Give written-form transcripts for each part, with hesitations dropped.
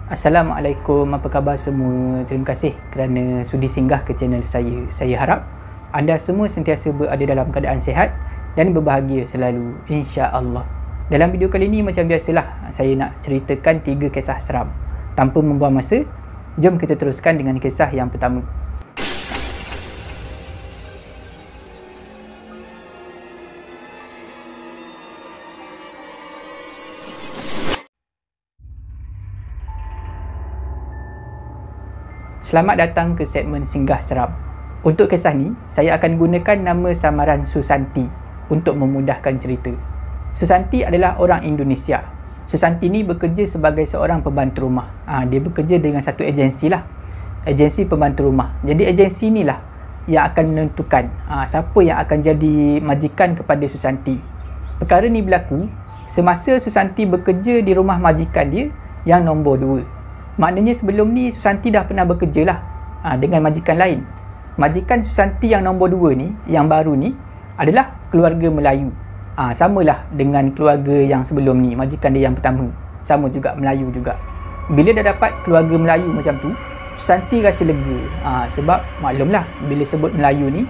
Assalamualaikum, apa khabar semua? Terima kasih kerana sudi singgah ke channel saya. Saya harap anda semua sentiasa berada dalam keadaan sihat dan berbahagia selalu, insya-Allah. Dalam video kali ini macam biasalah, saya nak ceritakan 3 kisah seram. Tanpa membuang masa, jom kita teruskan dengan kisah yang pertama. Selamat datang ke segmen Singgah Seram. Untuk kisah ni, saya akan gunakan nama samaran Susanti untuk memudahkan cerita. Susanti adalah orang Indonesia. Susanti ni bekerja sebagai seorang pembantu rumah. Dia bekerja dengan satu agensi lah. Agensi pembantu rumah. Jadi agensi ni lah yang akan menentukan siapa yang akan jadi majikan kepada Susanti. Perkara ni berlaku semasa Susanti bekerja di rumah majikan dia yang nombor 2. Maknanya sebelum ni Susanti dah pernah bekerja lah dengan majikan lain. Majikan Susanti yang nombor 2 ni, yang baru ni, adalah keluarga Melayu. Samalah dengan keluarga yang sebelum ni, majikan dia yang pertama. Sama juga, Melayu juga. Bila dah dapat keluarga Melayu macam tu, Susanti rasa lega. Sebab maklumlah, bila sebut Melayu ni,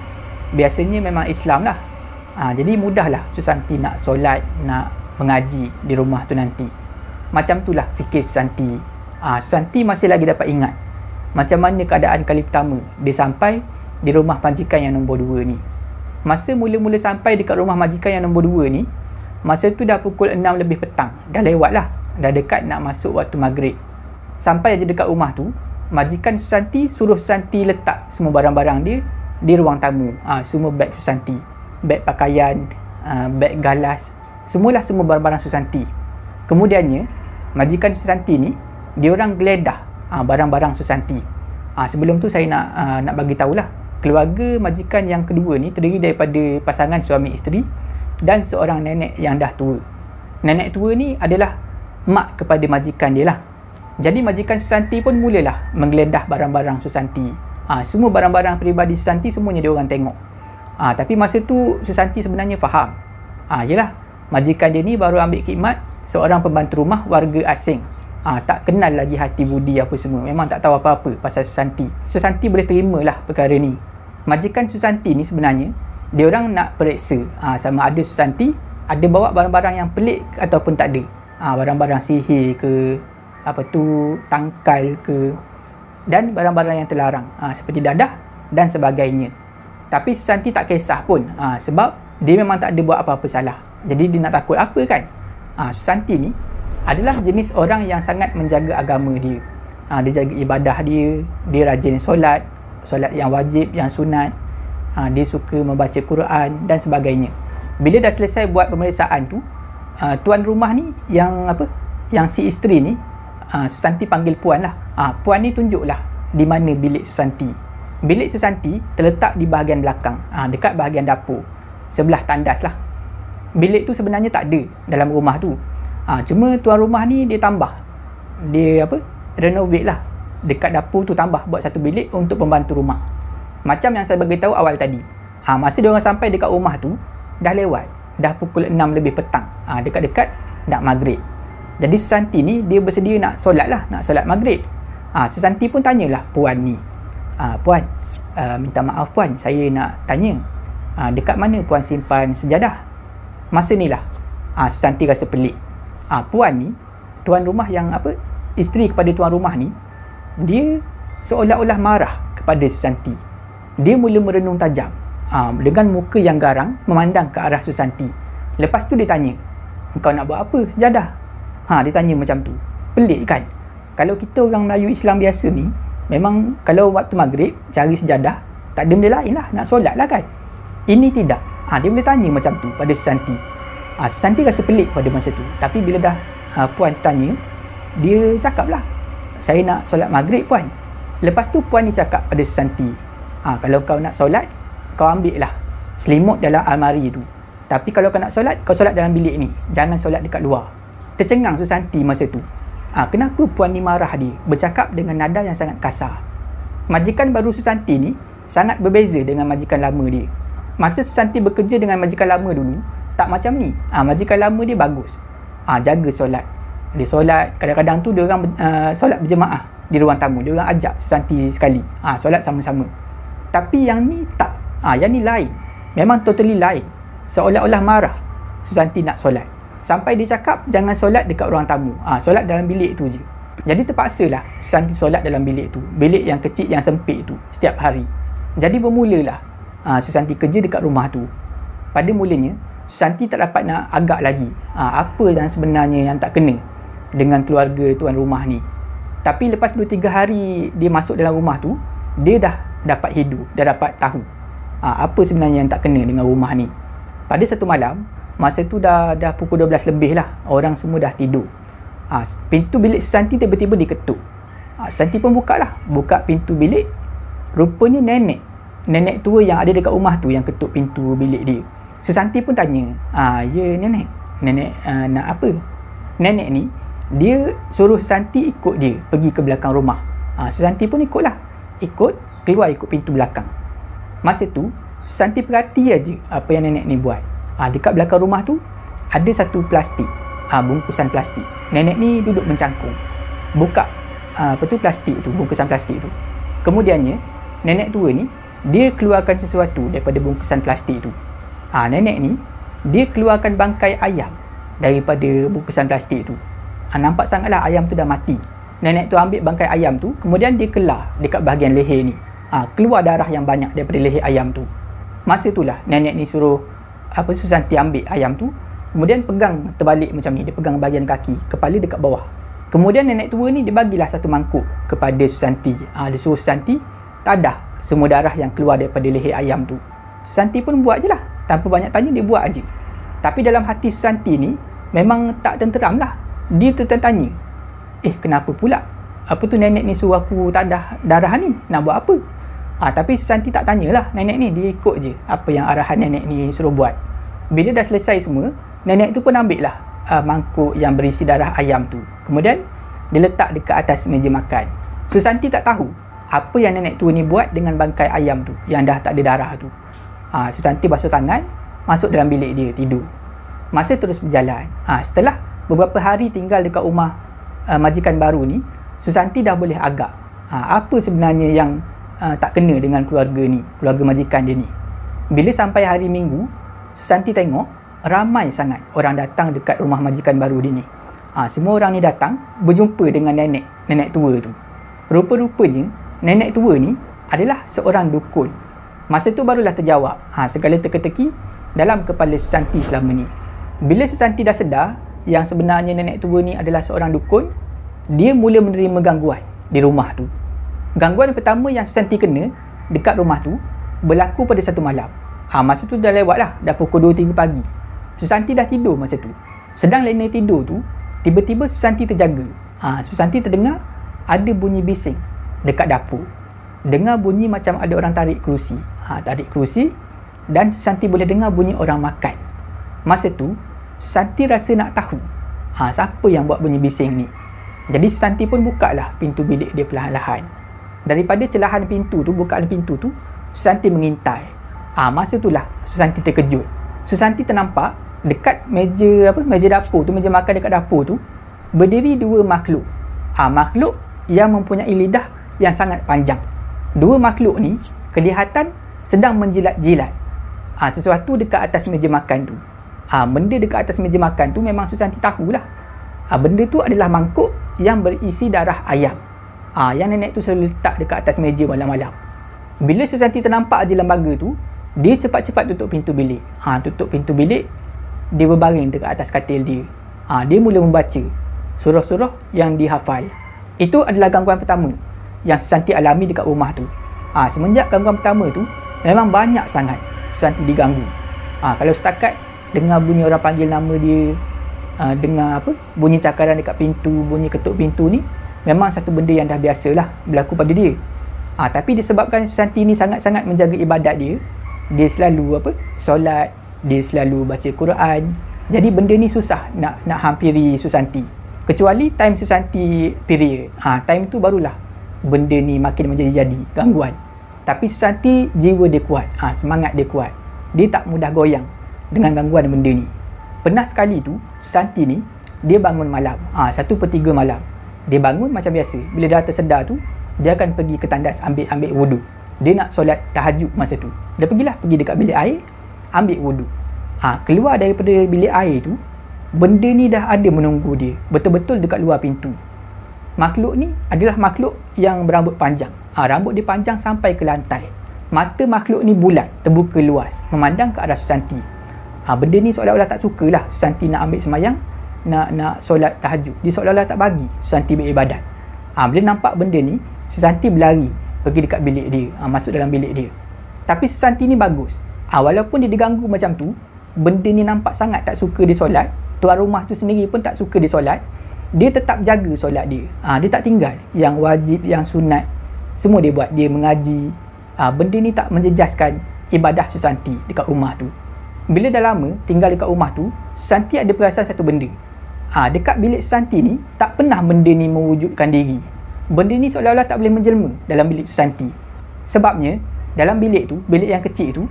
biasanya memang Islam lah. Jadi mudahlah Susanti nak solat, nak mengaji di rumah tu nanti. Macam tu lah fikir Susanti. Susanti masih lagi dapat ingat macam mana keadaan kali pertama dia sampai di rumah majikan yang nombor 2 ni. Masa mula-mula sampai dekat rumah majikan yang nombor 2 ni, masa tu dah pukul 6 lebih petang. Dah lewat lah, dah dekat nak masuk waktu maghrib. Sampai aja dekat rumah tu, majikan Susanti suruh Susanti letak semua barang-barang dia di ruang tamu. Semua beg Susanti, beg pakaian, beg galas, semua barang-barang Susanti. Kemudiannya, majikan Susanti ni dia orang geledah barang-barang Susanti. Sebelum tu saya nak bagi tahulah, keluarga majikan yang kedua ni terdiri daripada pasangan suami isteri dan seorang nenek yang dah tua. Nenek tua ni adalah mak kepada majikan dia lah. Jadi majikan Susanti pun mulalah menggeledah barang-barang Susanti. Semua barang-barang peribadi Susanti semuanya dia orang tengok. Tapi masa tu Susanti sebenarnya faham. Yelah, majikan dia ni baru ambil khidmat seorang pembantu rumah warga asing. Tak kenal lagi hati budi apa semua. Memang tak tahu apa-apa pasal Susanti. Susanti boleh terima lah perkara ni. Majikan Susanti ni sebenarnya dia orang nak periksa sama ada Susanti ada bawa barang-barang yang pelik ataupun tak ada. Barang-barang sihir ke, tangkal ke, dan barang-barang yang terlarang seperti dadah dan sebagainya. Tapi Susanti tak kisah pun sebab dia memang tak ada buat apa-apa salah. Jadi dia nak takut apa kan? Susanti ni adalah jenis orang yang sangat menjaga agama dia. Dia jaga ibadah dia, dia rajin solat yang wajib, yang sunat. Dia suka membaca Quran dan sebagainya. Bila dah selesai buat pemeriksaan tu, tuan rumah ni yang si isteri ni, Susanti panggil puan lah. Puan ni tunjuklah di mana bilik Susanti. Bilik Susanti terletak di bahagian belakang, dekat bahagian dapur, sebelah tandas lah. Bilik tu sebenarnya tak ada dalam rumah tu. Cuma tuan rumah ni dia tambah, dia renovate lah dekat dapur tu, tambah buat satu bilik untuk pembantu rumah. Macam yang saya beritahu awal tadi, masa dia orang sampai dekat rumah tu dah lewat, dah pukul 6 lebih petang, dekat-dekat nak maghrib. Jadi Susanti ni dia bersedia nak solat lah, nak solat maghrib. Susanti pun tanyalah puan ni, puan, minta maaf puan, saya nak tanya, dekat mana puan simpan sejadah? Masa ni lah Susanti rasa pelik. Puan ni, tuan rumah yang isteri kepada tuan rumah ni, dia seolah-olah marah kepada Susanti. Dia mula merenung tajam dengan muka yang garang memandang ke arah Susanti. Lepas tu dia tanya, "Kau nak buat apa sejadah?" Dia tanya macam tu. Pelik kan? Kalau kita orang Melayu Islam biasa ni, memang kalau waktu maghrib cari sejadah, tak ada benda lain lah, nak solat lah kan. Ini tidak. Dia boleh tanya macam tu pada Susanti. Susanti rasa pelik pada masa tu. Tapi bila dah puan tanya, dia cakap lah, "Saya nak solat maghrib puan." Lepas tu puan ni cakap pada Susanti, "Kalau kau nak solat, kau ambil lah selimut dalam almari tu. Tapi kalau kau nak solat, kau solat dalam bilik ni. Jangan solat dekat luar." Tercengang Susanti masa tu. Kenapa puan ni marah dia, bercakap dengan nada yang sangat kasar. Majikan baru Susanti ni sangat berbeza dengan majikan lama dia. Masa Susanti bekerja dengan majikan lama dulu, tak macam ni. Majikan lama dia bagus. Jaga solat. Dia solat, kadang-kadang tu dia orang solat berjemaah di ruang tamu. Dia orang ajak Susanti sekali. Solat sama-sama. Tapi yang ni tak. Yang ni lain. Memang totally lain. Seolah-olah marah Susanti nak solat. Sampai dia cakap jangan solat dekat ruang tamu. Solat dalam bilik tu je. Jadi terpaksalah Susanti solat dalam bilik tu. Bilik yang kecil, yang sempit tu, setiap hari. Jadi bermulalah Susanti kerja dekat rumah tu. Pada mulanya Susanti tak dapat nak agak lagi apa yang sebenarnya yang tak kena dengan keluarga tuan rumah ni. Tapi lepas 2-3 hari dia masuk dalam rumah tu, dia dah dapat hidu, dah dapat tahu apa sebenarnya yang tak kena dengan rumah ni. Pada satu malam, masa tu dah pukul 12 lebih lah, orang semua dah tidur. Pintu bilik Susanti tiba-tiba diketuk. Susanti pun buka pintu bilik. Rupanya nenek tua yang ada dekat rumah tu yang ketuk pintu bilik dia. Susanti pun tanya, ya nenek nak apa? Nenek ni dia suruh Susanti ikut dia pergi ke belakang rumah. Susanti pun ikut keluar ikut pintu belakang. Masa tu Susanti perhati aja apa yang nenek ni buat. Dekat belakang rumah tu ada satu plastik, bungkusan plastik. Nenek ni duduk mencangkung, buka plastik tu, bungkusan plastik tu. Kemudiannya nenek tua ni dia keluarkan sesuatu daripada bungkusan plastik tu. Nenek ni dia keluarkan bangkai ayam daripada bungkusan plastik tu. Nampak sangatlah ayam tu dah mati. Nenek tu ambil bangkai ayam tu, kemudian dia kelar dekat bahagian leher ni. Keluar darah yang banyak daripada leher ayam tu. Masa itulah nenek ni suruh Susanti ambil ayam tu, kemudian pegang terbalik macam ni. Dia pegang bahagian kaki, kepala dekat bawah. Kemudian nenek tua ni dia bagilah satu mangkuk kepada Susanti. Dia suruh Susanti tadah semua darah yang keluar daripada leher ayam tu. Susanti pun buat je lah, tanpa banyak tanya dia buat aje. Tapi dalam hati Susanti ni memang tak tenteram lah. Dia tertanya, kenapa pula nenek ni suruh aku tadah darah ni, nak buat apa? Tapi Susanti tak tanyalah nenek ni, dia ikut je apa yang arahan nenek ni suruh buat. Bila dah selesai semua, nenek tu pun ambil lah mangkuk yang berisi darah ayam tu. Kemudian dia letak dekat atas meja makan. Susanti tak tahu apa yang nenek tua ni buat dengan bangkai ayam tu yang dah tak ada darah tu. Susanti basuh tangan, masuk dalam bilik dia tidur. Masa terus berjalan. Setelah beberapa hari tinggal dekat rumah majikan baru ni, Susanti dah boleh agak apa sebenarnya yang tak kena dengan keluarga ni, keluarga majikan dia ni. Bila sampai hari Minggu, Susanti tengok ramai sangat orang datang dekat rumah majikan baru dia ni. Semua orang ni datang berjumpa dengan nenek tua tu. Rupa-rupanya nenek tua ni adalah seorang dukun. Masa tu barulah terjawab segala teka-teki dalam kepala Susanti selama ni. Bila Susanti dah sedar yang sebenarnya nenek tua ni adalah seorang dukun, dia mula menerima gangguan di rumah tu. Gangguan pertama yang Susanti kena dekat rumah tu berlaku pada satu malam. Masa tu dah lewat lah, dah pukul 2-3 pagi. Susanti dah tidur masa tu. Sedang lena tidur tu, tiba-tiba Susanti terjaga. Susanti terdengar ada bunyi bising dekat dapur. Dengar bunyi macam ada orang tarik kerusi. Tarik kerusi, dan Susanti boleh dengar bunyi orang makan. Masa tu Susanti rasa nak tahu siapa yang buat bunyi bising ni. Jadi Susanti pun bukalah pintu bilik dia perlahan-lahan. Daripada celahan pintu tu, bukaan pintu tu, Susanti mengintai. Masa itulah Susanti terkejut. Susanti ternampak dekat meja dapur tu, meja makan dekat dapur tu, berdiri dua makhluk. Makhluk yang mempunyai lidah yang sangat panjang. Dua makhluk ni kelihatan sedang menjilat-jilat sesuatu dekat atas meja makan tu. Benda dekat atas meja makan tu memang Susanti tahulah. Benda tu adalah mangkuk yang berisi darah ayam. Yang nenek tu selalu letak dekat atas meja malam-malam. Bila Susanti ternampak je lembaga tu, dia cepat-cepat tutup pintu bilik. Tutup pintu bilik, dia berbaring dekat atas katil dia. Dia mula membaca surah-surah yang dihafal. Itu adalah gangguan pertama yang Susanti alami dekat rumah tu. Semenjak gangguan pertama tu, memang banyak sangat Susanti diganggu. Kalau setakat dengar bunyi orang panggil nama dia, dengar bunyi cakaran dekat pintu, bunyi ketuk pintu ni, memang satu benda yang dah biasalah berlaku pada dia. Tapi disebabkan Susanti ni sangat-sangat menjaga ibadat dia, dia selalu solat, dia selalu baca Quran. Jadi benda ni susah nak hampiri Susanti. Kecuali time Susanti period. Time tu barulah benda ni makin menjadi-jadi gangguan. Tapi Susanti jiwa dia kuat, semangat dia kuat. Dia tak mudah goyang dengan gangguan benda ni. Pernah sekali tu Susanti ni dia bangun malam, 1/3 malam. Dia bangun macam biasa. Bila dah tersedar tu, dia akan pergi ke tandas ambil wudu. Dia nak solat tahajud masa tu. Dia pergi dekat bilik air, ambil wudu. Keluar daripada bilik air tu, benda ni dah ada menunggu dia, betul-betul dekat luar pintu. Makhluk ni adalah makhluk yang berambut panjang. Rambut dia panjang sampai ke lantai. Mata makhluk ni bulat, terbuka luas, memandang ke arah Susanti. Benda ni seolah-olah tak sukalah Susanti nak ambil semayang, nak solat tahajud. Dia seolah-olah tak bagi Susanti beribadat. Bila nampak benda ni, Susanti berlari pergi dekat bilik dia, masuk dalam bilik dia. Tapi Susanti ni bagus. Walaupun dia diganggu macam tu, benda ni nampak sangat tak suka dia solat, tuan rumah tu sendiri pun tak suka dia solat, dia tetap jaga solat dia. Dia tak tinggal. Yang wajib, yang sunat, semua dia buat. Dia mengaji. Benda ni tak menjejaskan ibadah Susanti dekat rumah tu. Bila dah lama tinggal dekat rumah tu, Susanti ada perasan satu benda. Dekat bilik Susanti ni, tak pernah benda ni mewujudkan diri. Benda ni seolah-olah tak boleh menjelma dalam bilik Susanti. Sebabnya, dalam bilik tu, bilik yang kecil tu,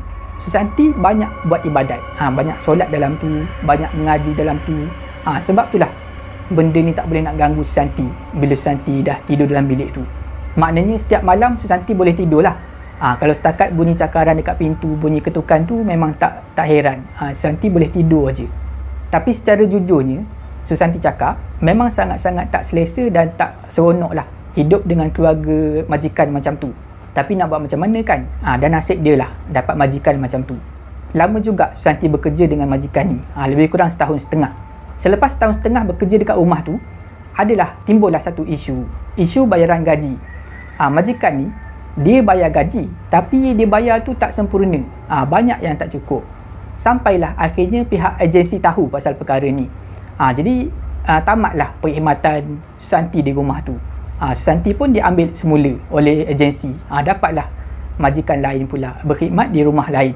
Susanti banyak buat ibadat. Banyak solat dalam tu, banyak mengaji dalam tu. Sebab itulah benda ni tak boleh nak ganggu Susanti bila Susanti dah tidur dalam bilik tu. Maknanya setiap malam Susanti boleh tidur lah. Kalau setakat bunyi cakaran dekat pintu, bunyi ketukan tu memang tak heran. Susanti boleh tidur aja. Tapi secara jujurnya, Susanti cakap memang sangat-sangat tak selesa dan tak seronok lah hidup dengan keluarga majikan macam tu. Tapi nak buat macam mana kan? Dan nasib dia lah dapat majikan macam tu. Lama juga Susanti bekerja dengan majikan ni, lebih kurang 1.5 tahun. Selepas 1.5 tahun bekerja dekat rumah tu, timbullah satu isu bayaran gaji. Majikan ni, dia bayar gaji, tapi dia bayar tu tak sempurna. Banyak yang tak cukup. Sampailah akhirnya pihak agensi tahu pasal perkara ni. Jadi tamatlah perkhidmatan Susanti di rumah tu. Susanti pun diambil semula oleh agensi. Dapatlah majikan lain pula berkhidmat di rumah lain.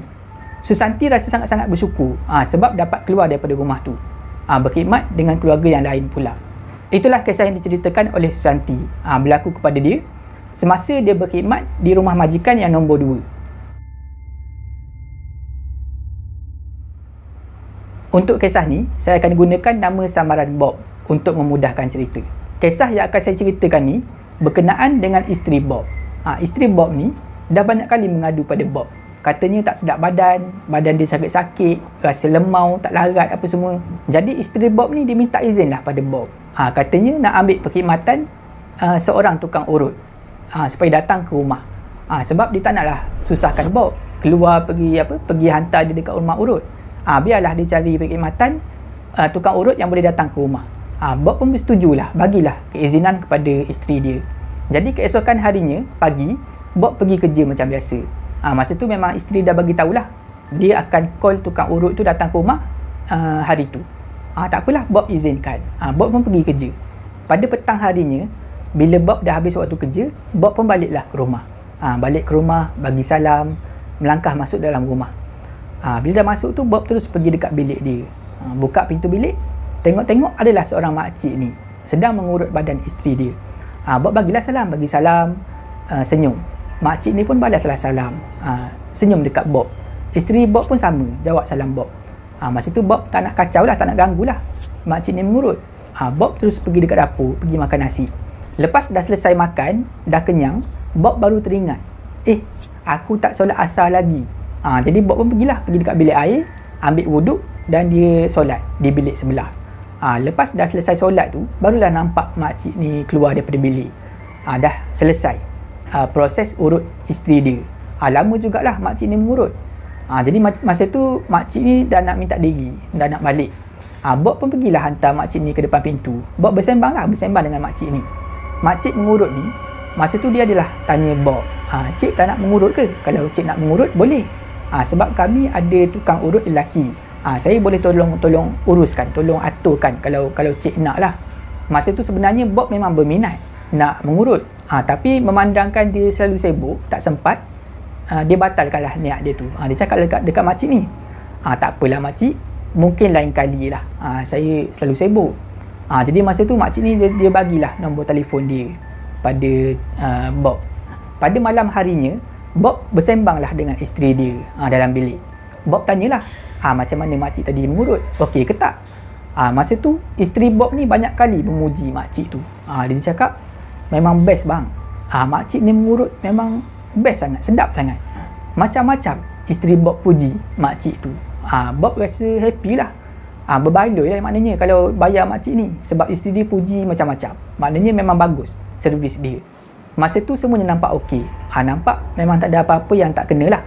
Susanti rasa sangat-sangat bersyukur sebab dapat keluar daripada rumah tu, berkhidmat dengan keluarga yang lain pula. Itulah kisah yang diceritakan oleh Susanti, berlaku kepada dia semasa dia berkhidmat di rumah majikan yang nombor 2. Untuk kisah ni, saya akan gunakan nama samaran Bob untuk memudahkan cerita. Kisah yang akan saya ceritakan ni berkenaan dengan isteri Bob. Isteri Bob ni dah banyak kali mengadu pada Bob. Katanya tak sedap badan dia sakit-sakit, rasa lemau, tak larat apa semua. Jadi isteri Bob ni dia minta izin lah pada Bob. Katanya nak ambil perkhidmatan seorang tukang urut supaya datang ke rumah. Sebab dia tak naklah susahkan Bob keluar pergi hantar dia dekat rumah urut. Biarlah dia cari perkhidmatan tukang urut yang boleh datang ke rumah. Bob pun bersetujulah, bagilah keizinan kepada isteri dia. Jadi keesokan harinya pagi, Bob pergi kerja macam biasa. Masa tu memang isteri dah bagi tahulah dia akan call tukang urut tu datang ke rumah hari tu. Tak apalah, Bob izinkan. Bob pun pergi kerja. Pada petang harinya, bila Bob dah habis waktu kerja, Bob pun baliklah ke rumah. Balik ke rumah, bagi salam, melangkah masuk dalam rumah. Bila dah masuk tu, Bob terus pergi dekat bilik dia. Buka pintu bilik, tengok-tengok adalah seorang makcik ni sedang mengurut badan isteri dia. Bob bagi salam, senyum. Makcik ni pun balaslah salam, senyum dekat Bob. Isteri Bob pun sama, jawab salam Bob. Masa tu Bob tak nak kacau lah, tak nak ganggu lah makcik ni mengurut. Bob terus pergi dekat dapur, pergi makan nasi. Lepas dah selesai makan, dah kenyang, Bob baru teringat, aku tak solat asar lagi. Jadi Bob pun pergi dekat bilik air, ambil wuduk dan dia solat di bilik sebelah. Lepas dah selesai solat tu, barulah nampak makcik ni keluar daripada bilik. Dah selesai proses urut isteri dia. Lama jugalah makcik ni mengurut. Jadi masa tu makcik ni dah nak minta diri, dah nak balik. Bob pun pergilah hantar makcik ni ke depan pintu. Bob bersembang dengan makcik ni. Makcik mengurut ni, masa tu dia adalah tanya Bob, cik tak nak mengurut ke? Kalau cik nak mengurut, boleh. Sebab kami ada tukang urut lelaki. Saya boleh tolong uruskan, tolong aturkan kalau cik nak lah. Masa tu sebenarnya Bob memang berminat nak mengurut. Tapi memandangkan dia selalu sibuk, tak sempat, dia batalkanlah niat dia tu. Dia cakap dekat makcik ni, tak apalah makcik, mungkin lain kali lah, saya selalu sibuk. Jadi masa tu makcik ni dia bagilah nombor telefon dia pada Bob. Pada malam harinya, Bob bersembanglah dengan isteri dia dalam bilik. Bob tanyalah, macam mana makcik tadi mengurut? Okey ke tak? Masa tu isteri Bob ni banyak kali memuji makcik tu. Dia cakap memang best bang. Makcik ni mengurut memang best sangat, sedap sangat. Macam-macam isteri Bob puji makcik tu. Bob rasa happy lah. Berbaloi lah maknanya kalau bayar makcik ni, sebab isteri dia puji macam-macam. Maknanya memang bagus servis dia. Masa tu semuanya nampak okey. Nampak memang tak ada apa-apa yang tak kena lah.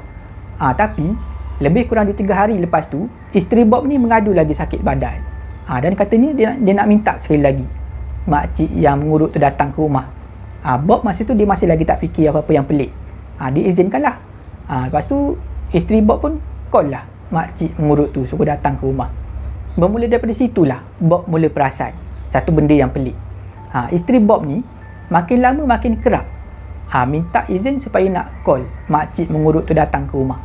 Tapi lebih kurang 2-3 hari lepas tu, isteri Bob ni mengadu lagi sakit badan. Dan katanya dia nak minta sekali lagi makcik yang mengurut tu datang ke rumah. Bob masa tu dia masih lagi tak fikir apa-apa yang pelik. Dia izinkan lah. Lepas tu isteri Bob pun call lah makcik mengurut tu suruh datang ke rumah. Bermula daripada situlah Bob mula perasan satu benda yang pelik. Isteri Bob ni makin lama makin kerap minta izin supaya nak call makcik mengurut tu datang ke rumah.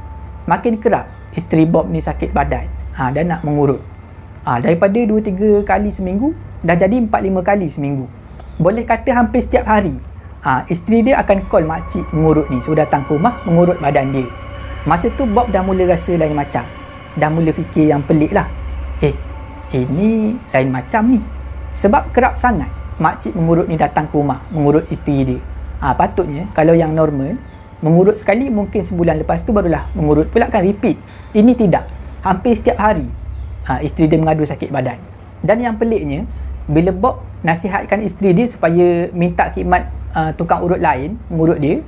Makin kerap isteri Bob ni sakit badan dan nak mengurut. Daripada 2-3 kali seminggu dah jadi 4-5 kali seminggu. Boleh kata hampir setiap hari isteri dia akan call makcik mengurut ni suruh datang ke rumah mengurut badan dia. Masa tu Bob dah mula rasa lain macam. Dah mula fikir yang pelik lah. Ini lain macam ni. Sebab kerap sangat makcik mengurut ni datang ke rumah mengurut isteri dia. Patutnya kalau yang normal mengurut sekali mungkin sebulan lepas tu barulah mengurut pula kan, repeat. Ini tidak. Hampir setiap hari isteri dia mengadu sakit badan. Dan yang peliknya, bila Bob nasihatkan isteri dia supaya minta khidmat tukang urut lain mengurut dia,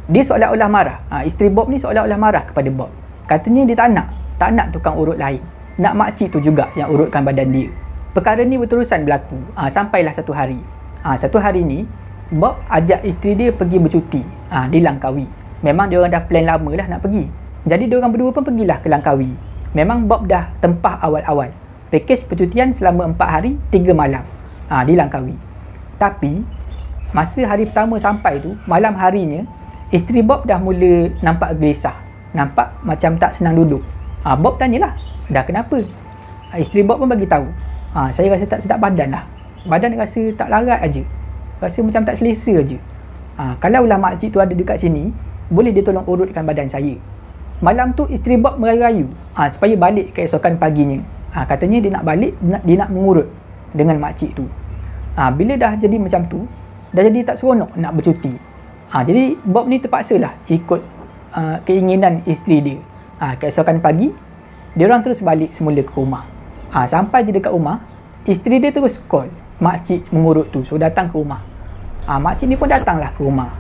dia seolah-olah marah. Isteri Bob ni seolah-olah marah kepada Bob. Katanya dia tak nak tukang urut lain. Nak makcik tu juga yang urutkan badan dia. Perkara ni berterusan berlaku sampailah satu hari. Satu hari ni Bob ajak isteri dia pergi bercuti di Langkawi. Memang dia orang dah plan lama lah nak pergi. Jadi dia orang berdua pun pergilah ke Langkawi. Memang Bob dah tempah awal-awal pakej percutian selama 4 hari 3 malam di Langkawi. Tapi masa hari pertama sampai tu, malam harinya isteri Bob dah mula nampak gelisah. Nampak macam tak senang duduk. Bob tanyalah, dah kenapa? Isteri Bob pun bagi tahu, saya rasa tak sedap badan lah. Badan rasa tak larat aja. Rasa macam tak selesa aja. Kalaulah makcik tu ada dekat sini, boleh dia tolong urutkan badan saya. Malam tu isteri Bob merayu-rayu supaya balik keesokan paginya. Katanya dia nak balik, dia nak mengurut dengan makcik tu. Bila dah jadi macam tu, dah jadi tak seronok nak bercuti. Jadi Bob ni terpaksalah ikut keinginan isteri dia. Keesokan pagi, dia orang terus balik semula ke rumah. Sampai je dekat rumah, isteri dia terus call makcik mengurut tu suruh datang ke rumah. Makcik ni pun datanglah ke rumah.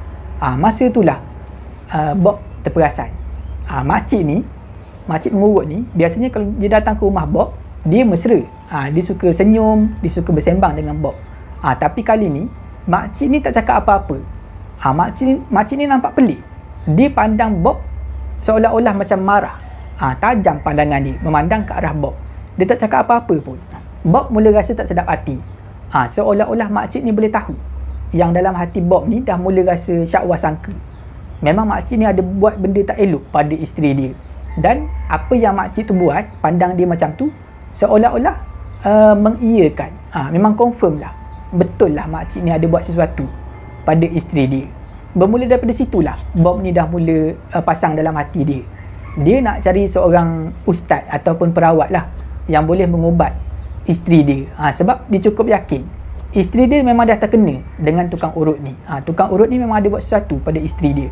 Masa itulah Bob terperasan. Makcik mengurut ni biasanya kalau dia datang ke rumah Bob, dia mesra. Dia suka senyum, dia suka bersembang dengan Bob. Tapi kali ni makcik ni tak cakap apa-apa. Makcik ni nampak pelik. Dia pandang Bob seolah-olah macam marah. Tajam pandangan dia memandang ke arah Bob. Dia tak cakap apa-apa pun. Bob mula rasa tak sedap hati. Seolah-olah makcik ni boleh tahu yang dalam hati Bob ni dah mula rasa syakwa sangka. Memang makcik ni ada buat benda tak elok pada isteri dia. Dan apa yang makcik tu buat, pandang dia macam tu, seolah-olah mengiyakan. Memang confirm lah. Betul lah makcik ni ada buat sesuatu pada isteri dia. Bermula daripada situlah Bob ni dah mula pasang dalam hati dia. Dia nak cari seorang ustaz ataupun perawat lah yang boleh mengubat isteri dia. Sebab dia cukup yakin isteri dia memang dah terkena dengan tukang urut ni. Tukang urut ni memang ada buat sesuatu pada isteri dia.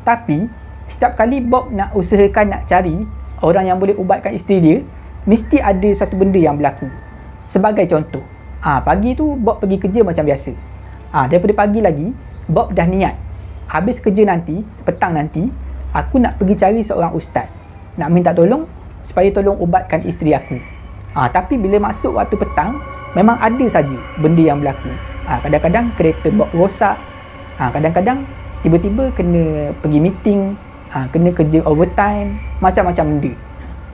Tapi setiap kali Bob nak usahakan nak cari orang yang boleh ubatkan isteri dia, mesti ada satu benda yang berlaku. Sebagai contoh, pagi tu Bob pergi kerja macam biasa. Daripada pagi lagi Bob dah niat, habis kerja nanti, petang nanti, aku nak pergi cari seorang ustaz, nak minta tolong supaya tolong ubatkan isteri aku. Tapi bila masuk waktu petang, memang ada saja benda yang berlaku. Kadang-kadang kereta Bob rosak, kadang-kadang tiba-tiba kena pergi meeting, kena kerja overtime, macam-macam benda.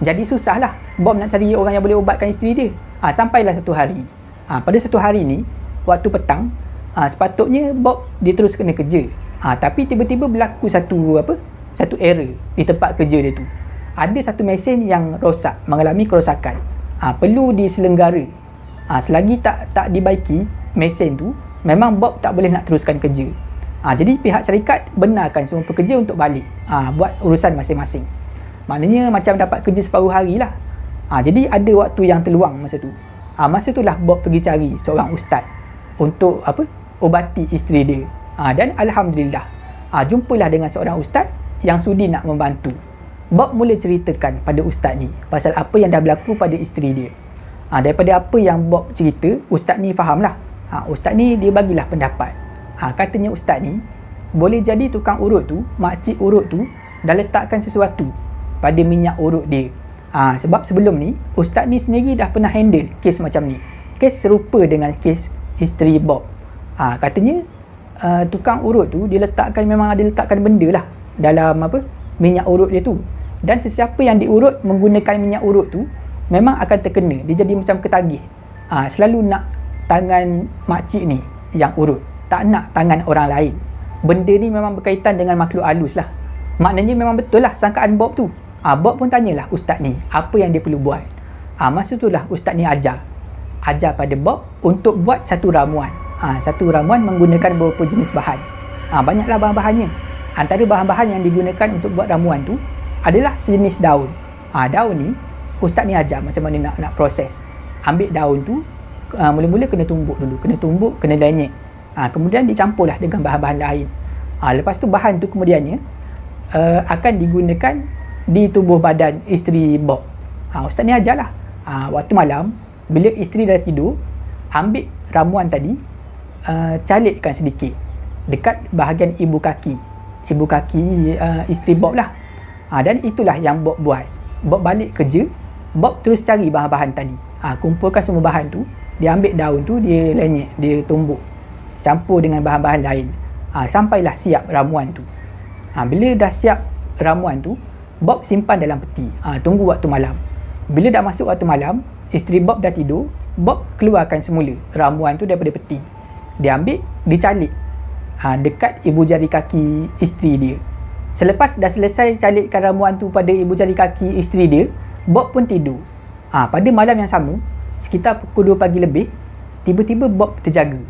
Jadi susahlah Bob nak cari orang yang boleh ubatkan isteri dia. Sampailah satu hari. Pada satu hari ni, waktu petang, sepatutnya Bob dia terus kena kerja. Tapi tiba-tiba berlaku satu error di tempat kerja dia tu. Ada satu mesin yang rosak, mengalami kerosakan. Perlu diselenggara. Selagi tak dibaiki mesin tu, memang Bob tak boleh nak teruskan kerja. Jadi pihak syarikat benarkan semua pekerja untuk balik buat urusan masing-masing. Maknanya macam dapat kerja separuh hari lah. Jadi ada waktu yang terluang masa tu. Masa itulah Bob pergi cari seorang ustaz untuk obati isteri dia. Dan alhamdulillah, jumpalah dengan seorang ustaz yang sudi nak membantu. Bob mula ceritakan pada ustaz ni pasal apa yang dah berlaku pada isteri dia. Daripada apa yang Bob cerita, ustaz ni fahamlah. Ustaz ni dia bagilah pendapat. Katanya ustaz ni, boleh jadi tukang urut tu, makcik urut tu dah letakkan sesuatu pada minyak urut dia. Sebab sebelum ni ustaz ni sendiri dah pernah handle kes macam ni, kes serupa dengan kes isteri Bob. Katanya tukang urut tu dia memang ada letakkan benda lah dalam minyak urut dia tu, dan sesiapa yang diurut menggunakan minyak urut tu memang akan terkena. Dia jadi macam ketagih. Selalu nak tangan makcik ni yang urut, tak nak tangan orang lain. Benda ni memang berkaitan dengan makhluk halus lah. Maknanya memang betul lah sangkaan Bob tu. Bob pun tanyalah ustaz ni apa yang dia perlu buat. Masa tu lah ustaz ni ajar pada Bob untuk buat satu ramuan. Satu ramuan menggunakan beberapa jenis bahan. Banyaklah bahan-bahannya. Antara bahan-bahan yang digunakan untuk buat ramuan tu adalah sejenis daun. Daun ni ustaz ni ajar macam mana nak proses. Ambil daun tu, mula-mula kena tumbuk dulu, kena lenyek. Kemudian dicampurlah dengan bahan-bahan lain. Lepas tu bahan tu kemudiannya akan digunakan di tubuh badan isteri Bob. Ustaz ni ajarlah. Waktu malam bila isteri dah tidur, ambil ramuan tadi, calitkan sedikit dekat bahagian ibu kaki isteri Bob lah. Dan itulah yang Bob buat. Bob balik kerja, Bob terus cari bahan-bahan tadi. Kumpulkan semua bahan tu, dia ambil daun tu, dia lenyek, dia tumbuk, campur dengan bahan-bahan lain, sampailah siap ramuan tu. Bila dah siap ramuan tu, Bob simpan dalam peti, tunggu waktu malam. Bila dah masuk waktu malam, isteri Bob dah tidur, Bob keluarkan semula ramuan tu daripada peti. Dia ambil, dicalik dekat ibu jari kaki isteri dia. Selepas dah selesai calitkan ramuan tu pada ibu jari kaki isteri dia, Bob pun tidur. Pada malam yang sama, sekitar pukul 2 pagi lebih, tiba-tiba Bob terjaga.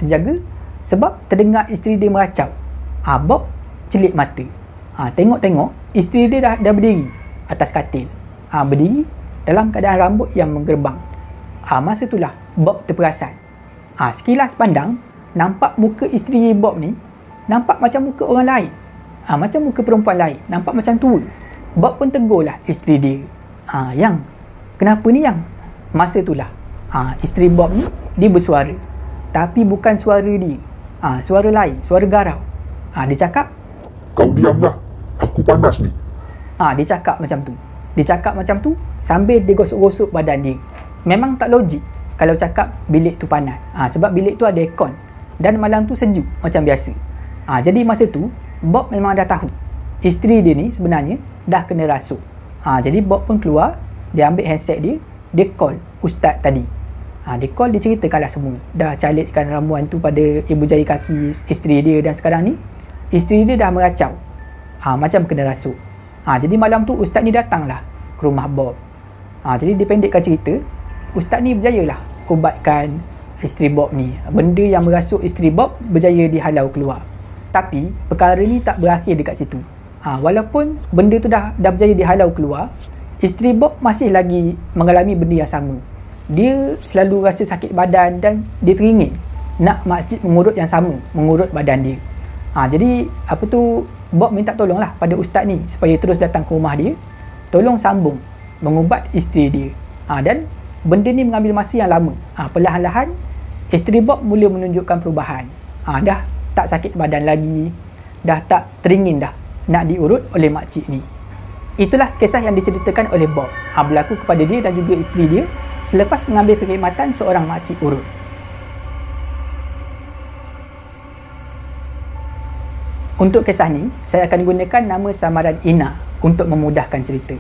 Terjaga sebab terdengar isteri dia meracau. Bob celik mata. Tengok-tengok isteri dia dah berdiri atas katil. Berdiri dalam keadaan rambut yang menggerbang. Masa itulah Bob terperasan. Sekilas pandang, nampak muka isteri Bob ni nampak macam muka orang lain. Macam muka perempuan lain, nampak macam tua. Bob pun tegurlah isteri dia. Yang, kenapa ni yang? Masa itulah isteri Bob ni dia bersuara. Tapi bukan suara dia. Suara lain, suara garau. Dia cakap, "Kau diamlah, aku panas ni." Dia cakap macam tu. Dia cakap macam tu sambil dia gosok-gosok badan dia. Memang tak logik kalau cakap bilik tu panas. Sebab bilik tu ada aircon dan malam tu sejuk macam biasa. Jadi masa tu Bob memang dah tahu isteri dia ni sebenarnya dah kena rasuk. Jadi Bob pun keluar, dia ambil handset dia, dia call ustaz tadi. Dia call, dia ceritakanlah semua. Dah calitkan ramuan tu pada ibu jari kaki isteri dia, dan sekarang ni isteri dia dah meracau, macam kena rasuk. Jadi malam tu ustaz ni datanglah ke rumah Bob. Jadi dipendekkan cerita, ustaz ni berjayalah ubatkan isteri Bob ni. Benda yang merasuk isteri Bob berjaya dihalau keluar. Tapi perkara ni tak berakhir dekat situ. Walaupun benda tu dah berjaya dihalau keluar, isteri Bob masih lagi mengalami benda yang sama. Dia selalu rasa sakit badan dan dia teringin nak makcik mengurut yang sama, mengurut badan dia. Jadi Bob minta tolonglah pada ustaz ni supaya terus datang ke rumah dia, tolong sambung mengubat isteri dia. Dan benda ni mengambil masa yang lama. Perlahan-lahan isteri Bob mula menunjukkan perubahan. Dah tak sakit badan lagi, dah tak teringin dah nak diurut oleh makcik ni. Itulah kisah yang diceritakan oleh Bob, berlaku kepada dia dan juga isteri dia selepas mengambil perkhidmatan seorang makcik urut. Untuk kisah ni, saya akan gunakan nama samaran Ina untuk memudahkan cerita.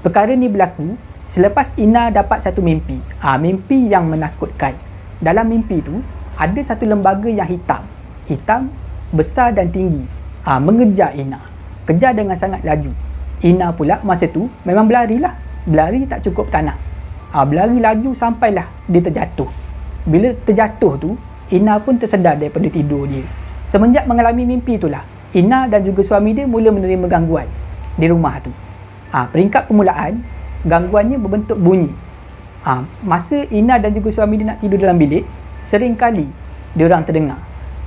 Perkara ni berlaku selepas Ina dapat satu mimpi. Mimpi yang menakutkan. Dalam mimpi tu, ada satu lembaga yang hitam, besar dan tinggi, mengejar Ina. Kejar dengan sangat laju. Ina pula masa tu memang berlari tak cukup tanah. Berlari laju sampailah dia terjatuh. Bila terjatuh tu, Ina pun tersedar daripada tidur dia. Semenjak mengalami mimpi itulah, Ina dan juga suami dia mula menerima gangguan di rumah tu. Peringkat permulaan, gangguannya berbentuk bunyi. Masa Ina dan juga suami dia nak tidur dalam bilik, seringkali diorang terdengar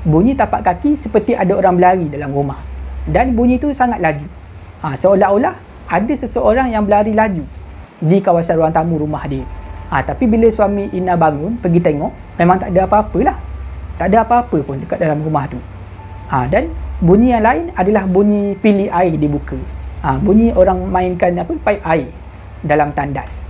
bunyi tapak kaki seperti ada orang berlari dalam rumah, dan bunyi tu sangat laju. Seolah-olah ada seseorang yang berlari laju di kawasan ruang tamu rumah dia. Tapi bila suami Ina bangun pergi tengok, memang tak ada apa-apa lah. Tak ada apa-apa pun dekat dalam rumah tu. Dan bunyi yang lain adalah bunyi pilih air dibuka. Bunyi orang mainkan paip air dalam tandas.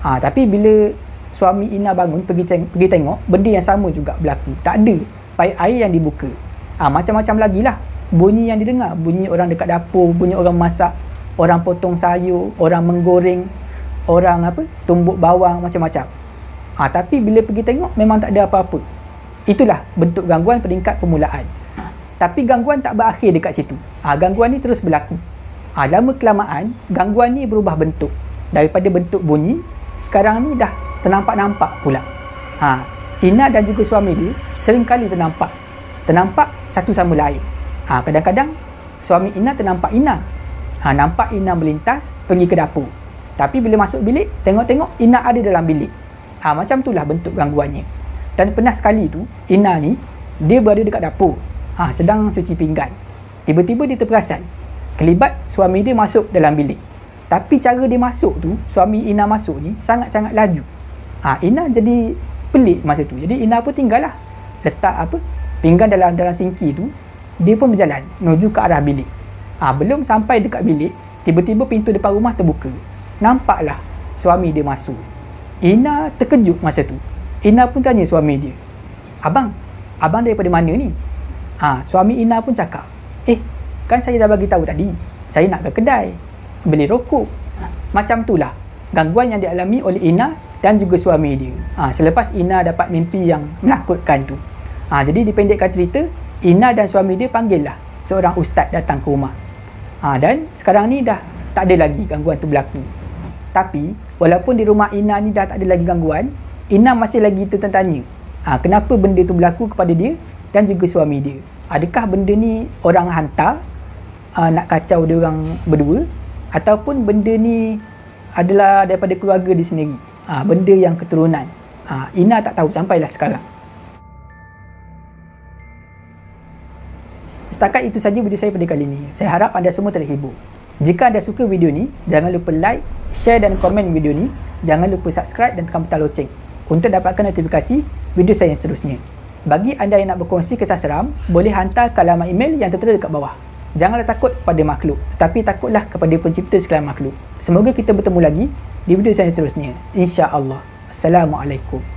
Tapi bila suami Ina bangun pergi tengok, benda yang sama juga berlaku. Tak ada paip air yang dibuka. Macam-macam lagi lah bunyi yang didengar. Bunyi orang dekat dapur, bunyi orang masak, orang potong sayur, orang menggoreng, orang tumbuk bawang, macam-macam. Tapi bila pergi tengok memang tak ada apa-apa. Itulah bentuk gangguan peringkat permulaan. Tapi gangguan tak berakhir dekat situ. Gangguan ni terus berlaku. Lama kelamaan gangguan ni berubah bentuk. Daripada bentuk bunyi, sekarang ni dah ternampak-nampak pula. Ina dan juga suami dia seringkali ternampak satu sama lain. Kadang-kadang suami Ina ternampak Ina. Nampak Ina melintas pergi ke dapur. Tapi bila masuk bilik, tengok-tengok Ina ada dalam bilik. Macam itulah bentuk gangguannya. Dan pernah sekali tu, Ina ni dia berada dekat dapur, sedang cuci pinggan. Tiba-tiba dia terperasan kelibat suami dia masuk dalam bilik. Tapi cara dia masuk tu, suami Ina masuk ni sangat-sangat laju. Ina jadi pelik masa tu. Jadi Ina pun tinggal lah, letak pinggan dalam sinki tu. Dia pun berjalan menuju ke arah bilik. Belum sampai dekat bilik, tiba-tiba pintu depan rumah terbuka. Nampaklah suami dia masuk. Ina terkejut masa tu. Ina pun tanya suami dia, Abang daripada mana ni? Suami Ina pun cakap, kan saya dah bagi tahu tadi, saya nak ke kedai beli rokok. Macam itulah gangguan yang dialami oleh Ina dan juga suami dia. Selepas Ina dapat mimpi yang menakutkan tu. Jadi dipendekkan cerita, Ina dan suami dia panggillah seorang ustaz datang ke rumah. Dan sekarang ni dah tak ada lagi gangguan tu berlaku. Tapi walaupun di rumah Ina ni dah tak ada lagi gangguan, Ina masih lagi tertanya, kenapa benda tu berlaku kepada dia dan juga suami dia. Adakah benda ni orang hantar nak kacau dia orang berdua, ataupun benda ni adalah daripada keluarga dia sendiri, benda yang keturunan. Ina tak tahu sampailah sekarang. Setakat itu saja video saya pada kali ini. Saya harap anda semua terhibur. Jika anda suka video ni, jangan lupa like, share dan komen video ni. Jangan lupa subscribe dan tekan butang loceng untuk dapatkan notifikasi video saya yang seterusnya. Bagi anda yang nak berkongsi kisah seram, boleh hantar ke alamat email yang tertera dekat bawah. Janganlah takut kepada makhluk, tetapi takutlah kepada pencipta sekalian makhluk. Semoga kita bertemu lagi di video saya yang seterusnya. InsyaAllah. Assalamualaikum.